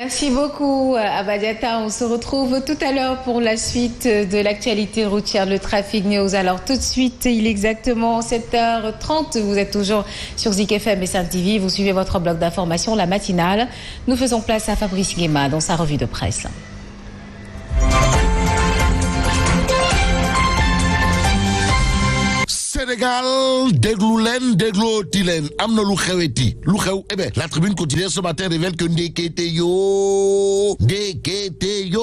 Merci beaucoup Abadiata. On se retrouve tout à l'heure pour la suite de l'actualité routière, le Trafic News. Alors tout de suite, il est exactement 7h30. Vous êtes toujours sur Zik FM et Saint TV. Vous suivez votre bloc d'information, la matinale. Nous faisons place à Fabrice Guéma dans sa revue de presse. Sénégal, déglu leen déglooti leen am na lu xeweti lu xew la tribune quotidienne ce matin révèle que ndekete yo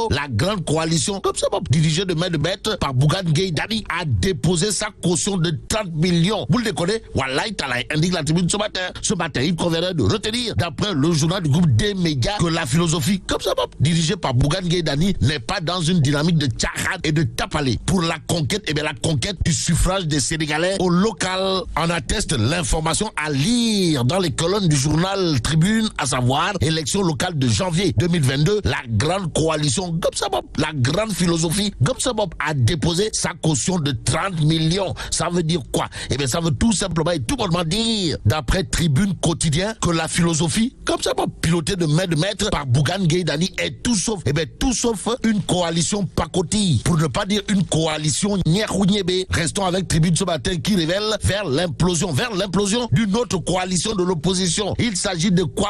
la grande coalition comme ça dirigée de main de maître par Bougane Gueye Dany a déposé sa caution de 30 millions. Vous le déconnez? Wallahi Talaï, indique la tribune ce matin il conviendrait de retenir d'après le journal du groupe des médias que la philosophie comme ça dirigée par Bougane Gueye Dany n'est pas dans une dynamique de tchahad et de tapalé pour la conquête la conquête du suffrage des Sénégalais au local. En atteste l'information à lire dans les colonnes du journal Tribune, à savoir élection locale de janvier 2022. La grande coalition Gomsabop, la grande philosophie Gomsabop a déposé sa caution de 30 millions. Ça veut dire quoi? Ça veut tout simplement et tout bonnement dire, d'après Tribune quotidien, que la philosophie Gomsabop, pilotée de main de maître par Bougane Gueye Dany, est tout sauf, tout sauf une coalition pacotille, pour ne pas dire une coalition nyerou-nyébé. Restons avec Tribune ce matin qui révèle vers l'implosion d'une autre coalition de l'opposition. Il s'agit de quoi?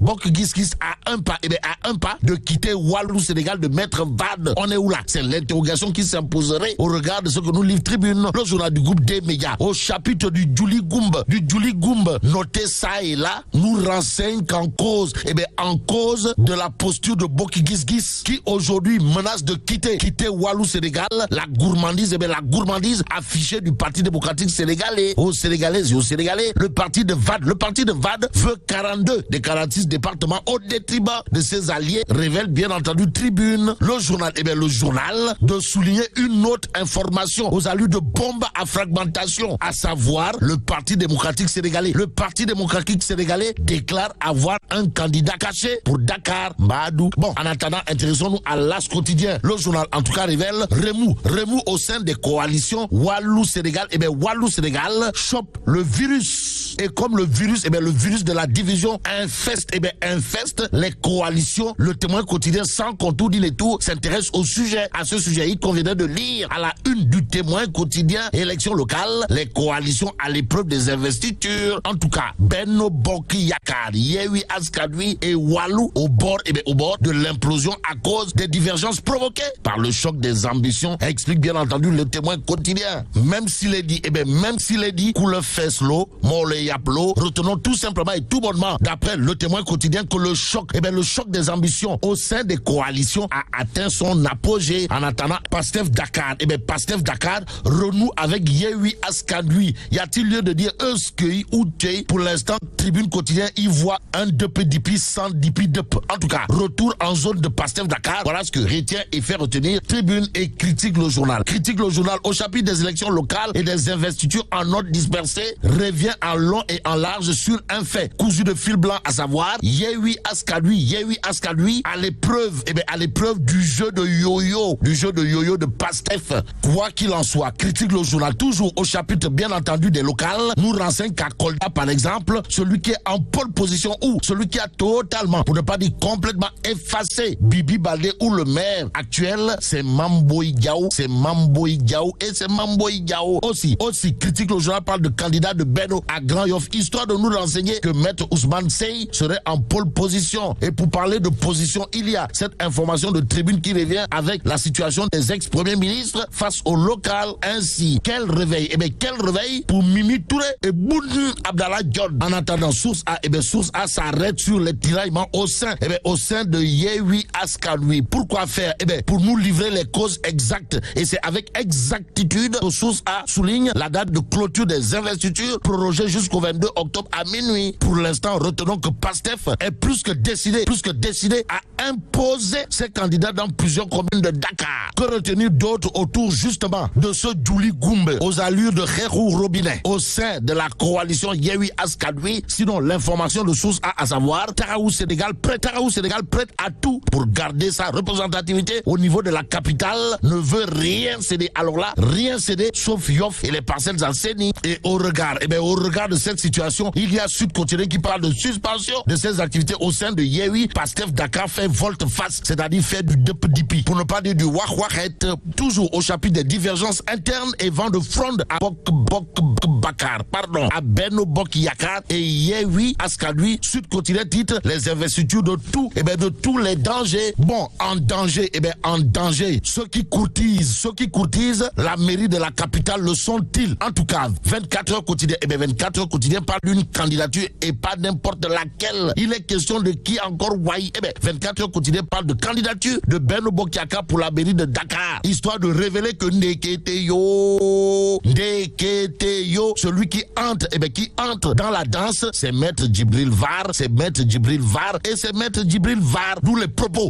Bok Gis à un pas de quitter Walou Sénégal, de mettre Vade. On est où là? C'est l'interrogation qui s'imposerait au regard de ce que nous livre Tribune, le journal du groupe des médias. Au chapitre du Djouli Goumbe, noté ça et là, nous renseigne qu'en cause, en cause de la posture de Bok Gis qui aujourd'hui menace de quitter Walou Sénégal, la gourmandise affichée du Parti démocratique sénégalais, aux Sénégalaises et aux Sénégalais. Le parti de Vade veut 42 des 46 départements au détriment de ses alliés, révèle bien entendu Tribune. Le journal de souligner une autre information aux allures de bombe à fragmentation, à savoir le Parti démocratique sénégalais. Le Parti démocratique sénégalais déclare avoir un candidat caché pour Dakar, Mbadou. Bon, en attendant, intéressons-nous à l'As quotidien. Le journal en tout cas révèle remous au sein des coalitions Walou Sénégal. Walou Sénégal chope le virus. Et comme le virus de la division infeste les coalitions, le Témoin quotidien sans contour dit les tours s'intéresse à ce sujet. Il conviendrait de lire à la une du Témoin quotidien, élection locale, les coalitions à l'épreuve des investitures. En tout cas, Benno Bokk Yakaar, Yewwi Askan Wi et Wallu au bord de l'implosion à cause des divergences provoquées par le choc des ambitions, explique bien entendu le Témoin quotidien. Même s'il est dit, coule fesse l'eau, mole yaplo, retenons tout simplement et tout bonnement, d'après le Témoin quotidien, que le choc des ambitions au sein des coalitions a atteint son apogée. En attendant, Pastef Dakar renoue avec Yewwi Askan Wi. Y a-t-il lieu de dire Euskei ou Tei? Pour l'instant, Tribune quotidien y voit un DP sans DP. En tout cas, retour en zone de Pastef Dakar. Voilà ce que retient et fait retenir Tribune et critique le journal. Au chapitre des élections locales et des investitures en notes dispersées, revient en long et en large sur un fait cousu de fil blanc, à savoir Yewwi Askan Wi à l'épreuve du jeu de yo-yo de Pastef. Quoi qu'il en soit, critique le journal toujours au chapitre bien entendu des locales, nous renseigne qu'à Kolda par exemple, celui qui est en pole position ou celui qui a totalement, pour ne pas dire complètement effacé Bibi Baldé ou le maire actuel, c'est Mamboy Diaw et c'est Mamboy Diaw aussi critique le journal, parle de candidat de Benno à Grand Yoff, histoire de nous renseigner que Maître Ousmane Sey serait en pole position. Et pour parler de position, il y a cette information de Tribune qui revient avec la situation des ex-premiers ministres face au local. Ainsi, quel réveil pour Mimi Touré et Boun Abdallah Dionne. En attendant, source A s'arrête sur les tiraillements au sein de Yewwi Askan Wi. Pourquoi faire? Pour nous livrer les causes exactes. Et c'est avec exactitude que source A souligne la date de clôture des investitures prorogée jusqu'au 22 octobre à minuit. Pour l'instant, retenons que Pastef est plus que décidé à imposer ses candidats dans plusieurs communes de Dakar. Que retenir d'autres autour justement de ce Djouli Goumbe aux allures de Kherou Robinet au sein de la coalition Yewwi Askan Wi? Sinon, l'information de source A, à savoir Taraou Sénégal prête à tout pour garder sa représentativité au niveau de la capitale, ne veut rien céder. Alors là, rien céder sauf Yoff et les parcelles en CENI. Et au regard de cette situation, il y a Sud Quotidien qui parle de suspension de ses activités au sein de Yewi. Pastef Dakar fait volte-face, c'est-à-dire fait du dep-dipi, pour ne pas dire du wah-wahet, toujours au chapitre des divergences internes et vent de fronde à à Benno Bokk Yakaar et Yewi Askan-Wi. Sud Quotidien titre les investitures de tout, de tous les dangers. Bon, en danger, ceux qui courtisent la mairie de la capitale le sont-ils? En tout cas, 24 heures quotidien, 24 heures quotidien parle d'une candidature et pas n'importe laquelle. Il est question de qui encore, Wai? 24 heures quotidien parle de candidature de Benno Bokk Yakaar pour la mairie de Dakar, histoire de révéler que Ndeketeyo, celui qui entre dans la danse, c'est Maître Djibril Var, et c'est Maître Djibril Var, d'où les propos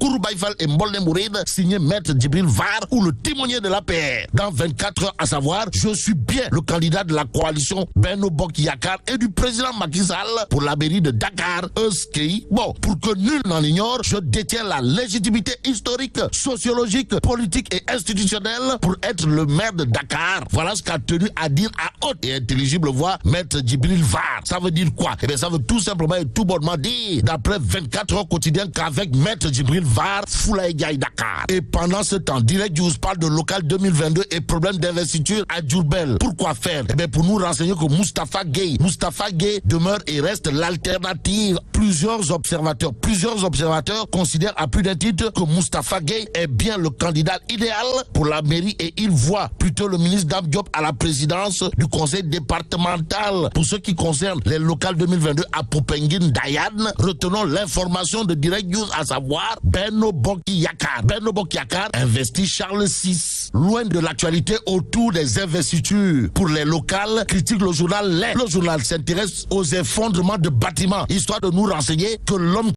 Kourou Baïfal et Mbolne Mouride, signé Maître Djibril Var ou le témoigné de l'APR. Dans 24 heures, à savoir, je suis bien le candidat de la coalition Benno Bokk Yakaar et du président Macky Sall pour la mairie de Dakar, ESKI. Bon, pour que nul n'en ignore, je détiens la légitimité historique, sociologique, politique et institutionnelle pour être le maire de Dakar. Voilà ce qu'a tenu à dire à haute et intelligible voix Maître Djibril Var. Ça veut dire quoi? Ça veut tout simplement et tout bonnement dire, d'après 24 heures quotidien, qu'avec Maître Djibril Var, Foulaye Gaye Dakar. Et pendant ce temps, Direct News parle de local 2022 et problème d'investiture à Diourbel. Pourquoi faire? Pour nous renseigner que Moustapha Gueye demeure et reste l'alternative. Plusieurs observateurs considèrent à plus d'un titre que Moustapha Gueye est bien le candidat idéal pour la mairie et il voit plutôt le ministre Dame Diop à la présidence du conseil départemental. Pour ce qui concerne les locales 2022 à Popenguine Dayan, retenons l'information de Direct News, à savoir Benno Bokk Yakaar investit Charles VI. Loin de l'actualité autour des investitures pour les locales, critique le journal Le journal s'intéresse aux effondrements de bâtiments, histoire de nous renseigner que l'homme